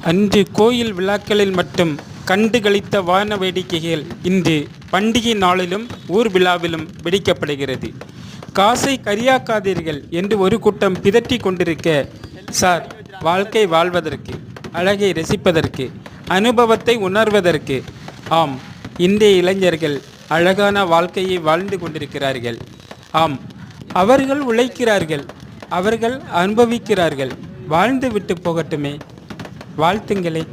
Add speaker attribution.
Speaker 1: அன்று கோயில் விழாக்களில் மட்டும் கண்டு களித்த வான வேடிக்கைகள் இன்று பண்டிகை நாளிலும் ஊர் விழாவிலும் வெடிக்கப்படுகிறது. காசை கரியாக்காதீர்கள் என்று ஒரு கூட்டம் பிதற்றி கொண்டிருக்க, சார், வாழ்க்கை வாழ்வதற்கு, அழகை ரசிப்பதற்கு, அனுபவத்தை உணர்வதற்கு, ஆம், இன்றைய இளைஞர்கள் அழகான வாழ்க்கையை வாழ்ந்து கொண்டிருக்கிறார்கள். ஆம், அவர்கள் உழைக்கிறார்கள், அவர்கள் அனுபவிக்கிறார்கள். வாழ்ந்து விட்டு போகட்டுமே. வாழ்த்துங்களே.